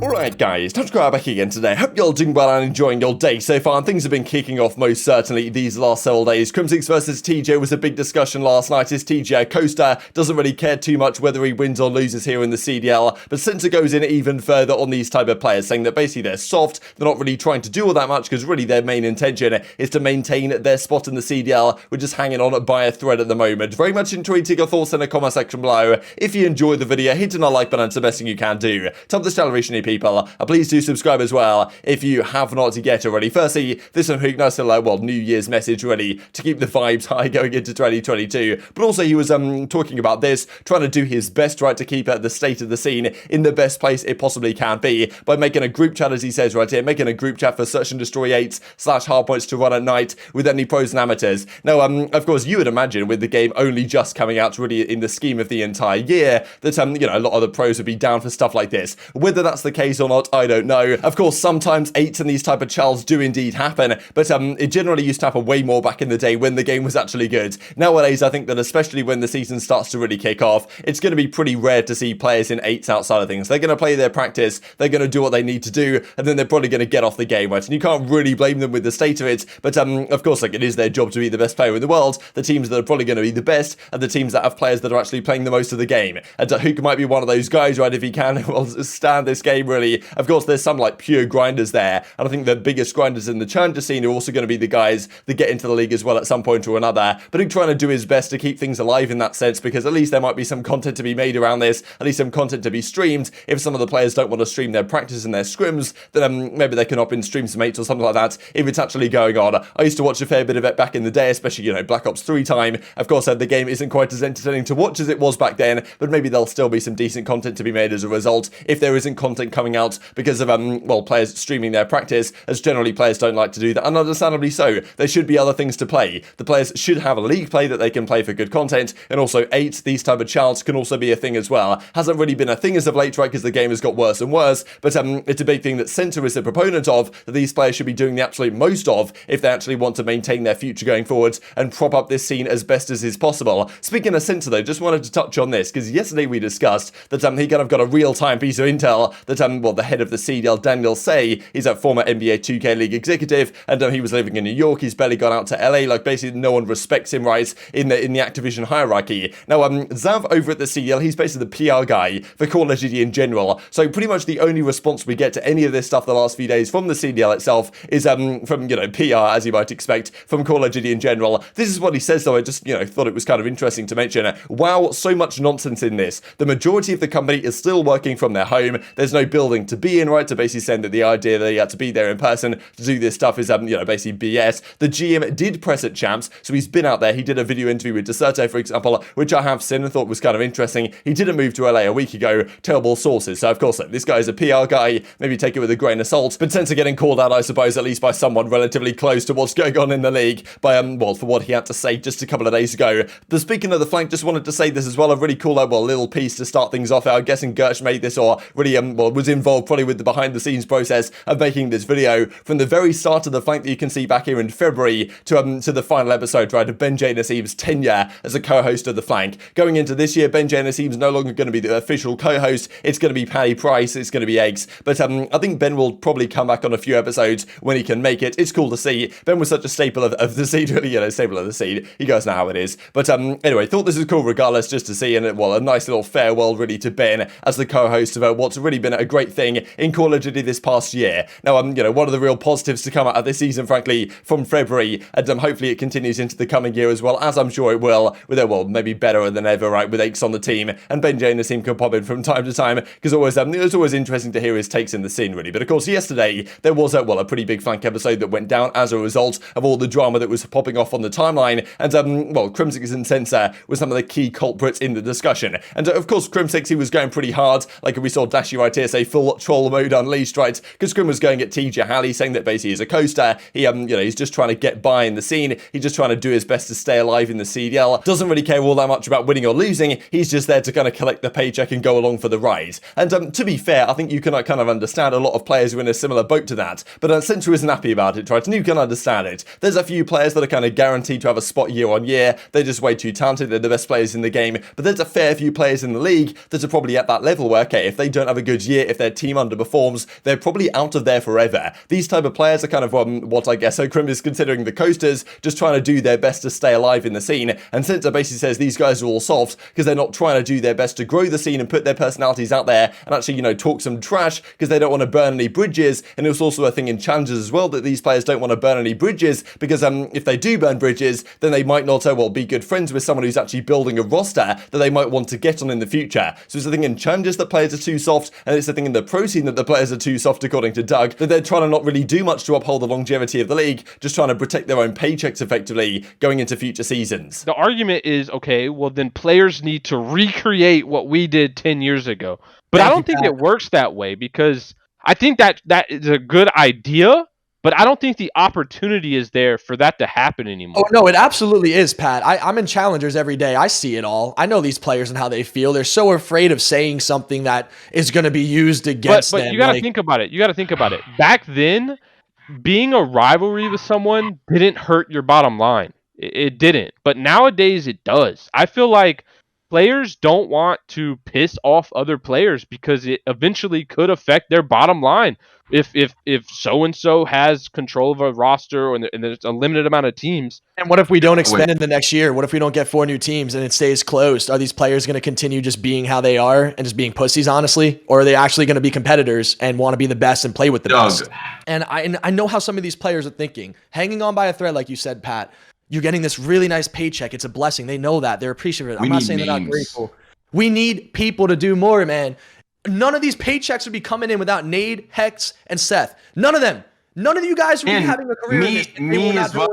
Alright guys, TacticalRab back again today. Hope you're all doing well and enjoying your day so far, and things have been kicking off most certainly these last several days. Crimsix versus TJ was a big discussion last night. Is TJ a coaster? Doesn't really care too much whether he wins or loses here in the CDL, but Censor goes in even further on these type of players, saying that basically they're soft, they're not really trying to do all that much because really their main intention is to maintain their spot in the CDL. We're just hanging on by a thread at the moment. Very much intriguing your thoughts in the comment section below. If you enjoyed the video, hit the like button, it's the best thing you can do. Top this channel recently, people. Please do subscribe as well if you have not yet already. Firstly, this one Huke, nice little New Year's message really to keep the vibes high going into 2022. But also he was talking about this, trying to do his best right to keep the state of the scene in the best place it possibly can be by making a group chat, as he says right here, making a group chat for search and destroy 8s / hardpoints to run at night with any pros and amateurs. Now, of course, you would imagine with the game only just coming out really in the scheme of the entire year that a lot of the pros would be down for stuff like this. Whether that's the case or not, I don't know. Of course, sometimes 8s and these type of chals do indeed happen, but it generally used to happen way more back in the day when the game was actually good. Nowadays, I think that especially when the season starts to really kick off, it's going to be pretty rare to see players in 8s outside of things. They're going to play their practice, they're going to do what they need to do, and then they're probably going to get off the game, right? And you can't really blame them with the state of it, but of course, it is their job to be the best player in the world. The teams that are probably going to be the best are the teams that have players that are actually playing the most of the game. And Huke might be one of those guys, right, if he can stand this game, really. Of course, there's some pure grinders there, and I think the biggest grinders in the challenger scene are also going to be the guys that get into the league as well at some point or another. But he's trying to do his best to keep things alive in that sense, because at least there might be some content to be made around this, at least some content to be streamed. If some of the players don't want to stream their practice and their scrims, then maybe they can opt in stream some 8s or something like that if it's actually going on. I used to watch a fair bit of it back in the day, especially Black Ops 3 time. Of course, the game isn't quite as entertaining to watch as it was back then, but maybe there'll still be some decent content to be made as a result if there isn't content coming out because of players streaming their practice, as generally players don't like to do that, and understandably so. There should be other things to play. The players should have a league play that they can play for good content, and also 8s, these type of chals can also be a thing as well. Hasn't really been a thing as of late, right, because the game has got worse and worse, but it's a big thing that Censor is a proponent of, that these players should be doing the absolute most of if they actually want to maintain their future going forward and prop up this scene as best as is possible. Speaking of Censor though, just wanted to touch on this, because yesterday we discussed that he kind of got a real-time piece of intel that the head of the CDL, Daniel Say, is a former NBA 2K League executive, and he was living in New York. He's barely gone out to LA. Basically no one respects him, right, in the Activision hierarchy. Now, Zav over at the CDL, he's basically the PR guy for Call of Duty in general. So pretty much the only response we get to any of this stuff the last few days from the CDL itself is from PR, as you might expect, from Call of Duty in general. This is what he says, though. I just thought it was kind of interesting to mention. Wow, so much nonsense in this. The majority of the company is still working from their home. There's no building to be in, right, to basically saying that the idea that you had to be there in person to do this stuff is basically BS. The GM did press at Champs, so he's been out there. He did a video interview with Drazah, for example, which I have seen and thought was kind of interesting. He didn't move to LA a week ago. Terrible sources. So of course, this guy is a PR guy. Maybe take it with a grain of salt, but Censor getting called out, I suppose, at least by someone relatively close to what's going on in the league by for what he had to say just a couple of days ago. But speaking of the flank, just wanted to say this as well. A really cool little piece to start things off. I'm guessing Gersh made this, or really was involved probably with the behind the scenes process of making this video. From the very start of the flank that you can see back here in February to the final episode, right, of BenJ and Asim's tenure as a co-host of the flank. Going into this year, BenJ and Asim's no longer going to be the official co-host. It's going to be Paddy Price. It's going to be Eggs. But I think Ben will probably come back on a few episodes when he can make it. It's cool to see. Ben was such a staple of the scene, really, staple of the scene. You guys know how it is. But anyway, thought this was cool regardless, just to see, and a nice little farewell really to Ben as the co-host of what's really been a great thing in Call of Duty this past year. Now, one of the real positives to come out of this season, frankly, from February, and hopefully it continues into the coming year as well, as I'm sure it will, with maybe better than ever, right, with Aches on the team, and BenJ and Asim can pop in from time to time, because it was always interesting to hear his takes in the scene, really. But of course, yesterday, there was a pretty big flank episode that went down as a result of all the drama that was popping off on the timeline, and Crimsix and Censor were some of the key culprits in the discussion. And of course, Crimsix, he was going pretty hard, like we saw Dashy right here say full troll mode unleashed, right, because Crim was going at TJ Halley, saying that basically he's a coaster. He he's just trying to get by in the scene. He's just trying to do his best to stay alive in the CDL. Doesn't really care all that much about winning or losing. He's just there to kind of collect the paycheck and go along for the ride. And to be fair, I think you can kind of understand a lot of players who are in a similar boat to that. But Censor isn't happy about it, right? And you can understand it. There's a few players that are kind of guaranteed to have a spot year on year. They're just way too talented. They're the best players in the game. But there's a fair few players in the league that are probably at that level where, okay, if they don't have a good year, year, if their team underperforms, they're probably out of there forever. These type of players are kind of what I guess Crim is considering the coasters, just trying to do their best to stay alive in the scene. And Censor basically says these guys are all soft because they're not trying to do their best to grow the scene and put their personalities out there and actually, talk some trash because they don't want to burn any bridges. And it's also a thing in challenges as well that these players don't want to burn any bridges because if they do burn bridges, then they might not be good friends with someone who's actually building a roster that they might want to get on in the future. So it's a thing in challenges that players are too soft, and it's a thing in the pro scene that the players are too soft, according to Doug, that they're trying to not really do much to uphold the longevity of the league, just trying to protect their own paychecks effectively going into future seasons. The argument is, okay, well then players need to recreate what we did 10 years ago. But I don't think it works that way, because I think that is a good idea, but I don't think the opportunity is there for that to happen anymore. Oh, no, it absolutely is, Pat. I'm in challengers every day. I see it all. I know these players and how they feel. They're so afraid of saying something that is going to be used against them. But you got to think about it. You got to think about it. Back then, being a rivalry with someone didn't hurt your bottom line. It didn't. But nowadays, it does. I feel like players don't want to piss off other players because it eventually could affect their bottom line. If so-and-so has control of a roster and there's a limited amount of teams. And what if we don't expand in the next year? What if we don't get 4 new teams and it stays closed? Are these players going to continue just being how they are and just being pussies, honestly? Or are they actually going to be competitors and want to be the best and play with the best? And I know how some of these players are thinking. Hanging on by a thread, like you said, Pat. You're getting this really nice paycheck. It's a blessing. They know that. They're appreciative. I'm not saying they're not grateful. We need people to do more, man. None of these paychecks would be coming in without Nade, Hex, and Seth. None of them. None of you guys would be having a career in this. Me as well.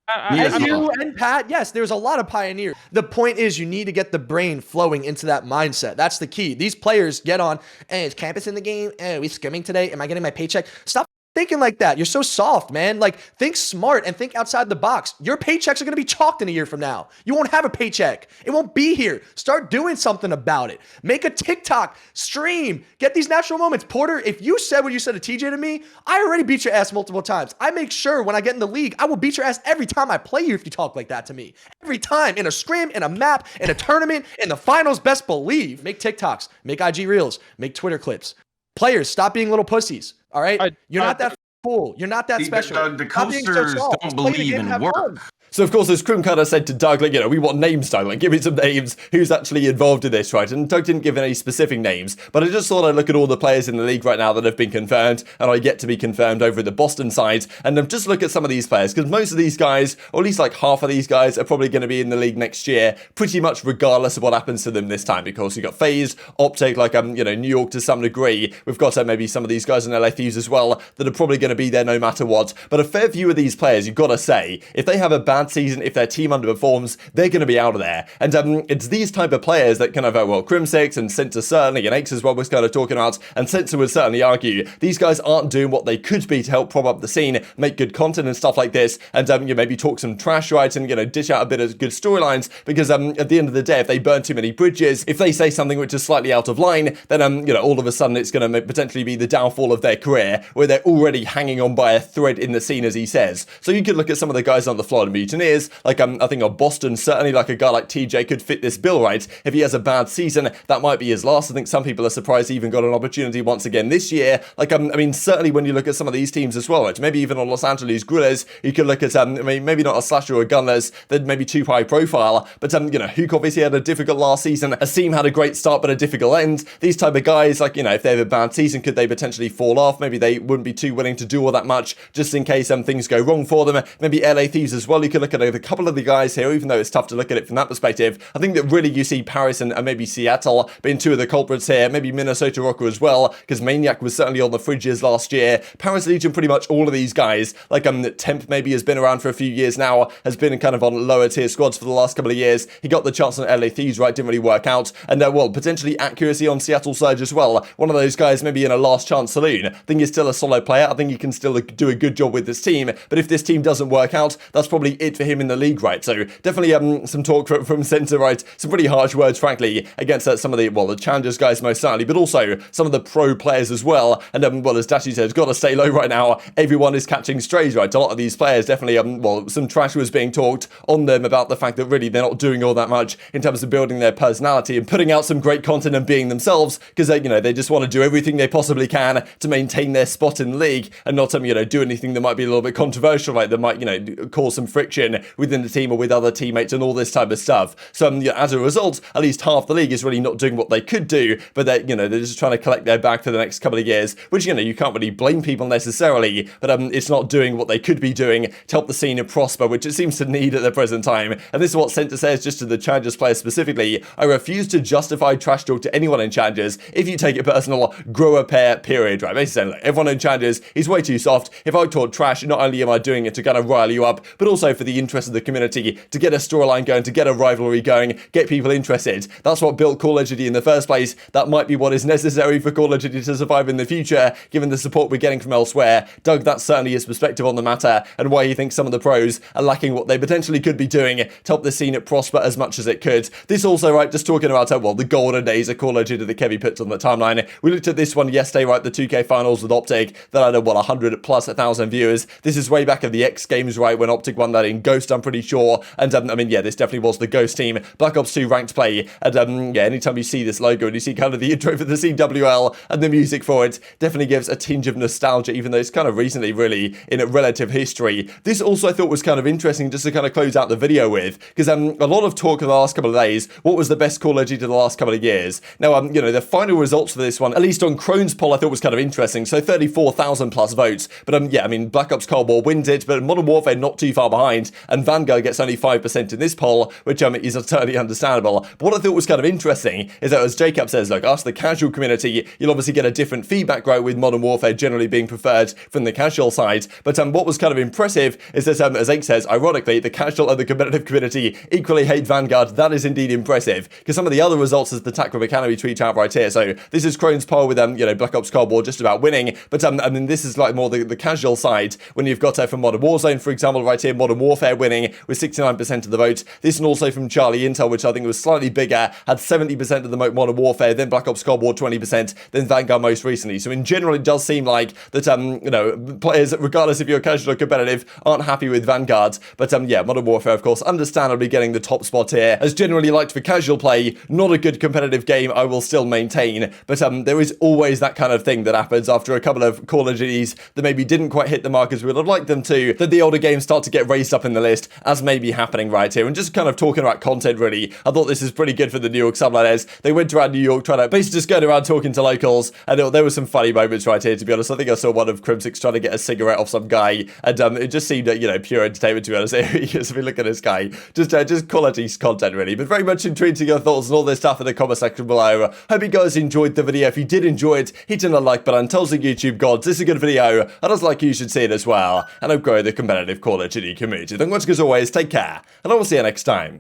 And you and Pat, yes, there's a lot of pioneers. The point is you need to get the brain flowing into that mindset. That's the key. These players get on, hey, is Campus in the game? Hey, are we skimming today? Am I getting my paycheck? Stop thinking like that. You're so soft, man. Like, think smart and think outside the box. Your paychecks are going to be chalked in a year from now. You won't have a paycheck. It won't be here. Start doing something about it. Make a TikTok, stream, get these natural moments. Porter, if you said what you said to TJ to me, I already beat your ass multiple times. I make sure when I get in the league, I will beat your ass every time I play you if you talk like that to me. Every time, in a scrim, in a map, in a tournament, in the finals, best believe. Make TikToks, make IG Reels, make Twitter clips. Players, stop being little pussies. All right? You're not that cool. You're not that special. The coasters don't believe in work. So, of course, as Crim kind of said to Doug, like, we want names, Doug. Like, give me some names. Who's actually involved in this, right? And Doug didn't give any specific names, but I just thought I'd look at all the players in the league right now that have been confirmed, and are yet to be confirmed over at the Boston side, and just look at some of these players, because most of these guys, or at least like half of these guys, are probably going to be in the league next year, pretty much regardless of what happens to them this time, because you've got FaZe, Optic, like, New York to some degree. We've got maybe some of these guys in LA Thieves as well, that are probably going to be there no matter what. But a fair few of these players, you've got to say, if they have a bad season, if their team underperforms, they're going to be out of there. And it's these type of players that kind of, Crimsix and Censor certainly, and X as well was kind of talking about, and Censor would certainly argue, these guys aren't doing what they could be to help prop up the scene, make good content and stuff like this, and maybe talk some trash, right, and dish out a bit of good storylines, because at the end of the day, if they burn too many bridges, if they say something which is slightly out of line, then all of a sudden it's going to potentially be the downfall of their career, where they're already hanging on by a thread in the scene, as he says. So you could look at some of the guys on the Florida Mutineers, like I think on Boston, certainly like a guy like TJ could fit this bill, right? If he has a bad season, that might be his last. I think some people are surprised he even got an opportunity once again this year. Like, certainly when you look at some of these teams as well, right? Maybe even on Los Angeles Guerrillas, you could look at, maybe not a Slasher or a Gunless, they're maybe too high profile, but, Huke obviously had a difficult last season. Asim had a great start, but a difficult end. These type of guys, like, if they have a bad season, could they potentially fall off? Maybe they wouldn't be too willing to do all that much, just in case things go wrong for them. Maybe LA Thieves as well. You could look at a couple of the guys here, even though it's tough to look at it from that perspective. I think that really you see Paris and maybe Seattle being two of the culprits here, maybe Minnesota Rokkr as well, because Maniak was certainly on the fridges last year. Paris Legion, pretty much all of these guys, like Temp maybe has been around for a few years now, has been kind of on lower tier squads for the last couple of years. He got the chance on LA Thieves, right, didn't really work out, and potentially accuracy on Seattle Surge as well. One of those guys maybe in a last chance saloon. I think he's still a solid player. I think he can still do a good job with this team, but if this team doesn't work out, that's probably it for him in the league, right? So definitely some talk from Censor, right? Some pretty harsh words, frankly, against some of the challengers guys most certainly, but also some of the pro players as well. And as Dashi says, got to stay low right now. Everyone is catching strays, right? A lot of these players definitely, some trash was being talked on them about the fact that really they're not doing all that much in terms of building their personality and putting out some great content and being themselves, because they just want to do everything they possibly can to maintain their spot in the league and not do anything that might be a little bit controversial, right? That might cause some friction within the team or with other teammates and all this type of stuff. So as a result, at least half the league is really not doing what they could do, but they're just trying to collect their bag for the next couple of years, which you can't really blame people necessarily, but it's not doing what they could be doing to help the scene prosper, which it seems to need at the present time. And this is what Censor says just to the Challengers players specifically: I refuse to justify trash talk to anyone in Challengers. If you take it personal, grow a pair, period, right? Basically saying, everyone in Challengers is way too soft. If I talk trash, not only am I doing it to kind of rile you up, but also for the interest of the community, to get a storyline going, to get a rivalry going, get people interested. That's what built Call of Duty in the first place. That might be what is necessary for Call of Duty to survive in the future, given the support we're getting from elsewhere. Doug, that's certainly his perspective on the matter, and why he thinks some of the pros are lacking what they potentially could be doing to help the scene prosper as much as it could. This also, right, just talking about the golden days of Call of Duty that Kevy puts on the timeline. We looked at this one yesterday, right, the 2K finals with Optic, that had 100 plus 1,000 viewers. This is way back at the X Games, right, when Optic won that in Ghost, I'm pretty sure. And this definitely was the Ghost team. Black Ops 2 ranked play, and anytime you see this logo and you see kind of the intro for the CWL and the music for it, definitely gives a tinge of nostalgia, even though it's kind of recently, really, in a relative history. This also I thought was kind of interesting just to kind of close out the video with, because a lot of talk in the last couple of days, what was the best Call of Duty the last couple of years? Now, the final results for this one, at least on Crone's poll, I thought was kind of interesting. So 34,000 plus votes. But Black Ops Cold War wins it, but Modern Warfare not too far behind, and Vanguard gets only 5% in this poll, which is totally understandable. But what I thought was kind of interesting is that, as Jacob says, ask the casual community, you'll obviously get a different feedback, right, with Modern Warfare generally being preferred from the casual side. But what was kind of impressive is that, as Ake says, ironically, the casual and the competitive community equally hate Vanguard. That is indeed impressive, because some of the other results, as the TacticalRab Academy tweet out right here. So this is Crone's poll with Black Ops Cold War just about winning, but this is like more the casual side, when you've got from Modern Warzone, for example, right here, Modern Warfare winning with 69% of the vote. This one also from Charlie Intel, which I think was slightly bigger, had 70% of the vote Modern Warfare, then Black Ops Cold War 20%, then Vanguard most recently. So in general, it does seem like that players, regardless if you're casual or competitive, aren't happy with Vanguard. But Modern Warfare, of course, understandably getting the top spot here, as generally liked for casual play. Not a good competitive game, I will still maintain, but there is always that kind of thing that happens after a couple of Call of Duties that maybe didn't quite hit the mark as we would have liked them to, that the older games start to get raised up in the list, as may be happening right here. And just kind of talking about content, really, I thought this is pretty good for the New York subliners. They went around New York trying to basically just go around talking to locals, and there were some funny moments right here, to be honest. I think I saw one of Crimsix trying to get a cigarette off some guy, and it just seemed pure entertainment, to be honest. If we look at this guy, just quality content, really. But very much intrigued to your thoughts and all this stuff in the comment section below. Hope you guys enjoyed the video. If you did enjoy it, hit on the like button. Tell the YouTube gods this is a good video, and as like you should see it as well, and I'll grow the competitive Call of Duty community. Thank you much as always, take care, and I will see you next time.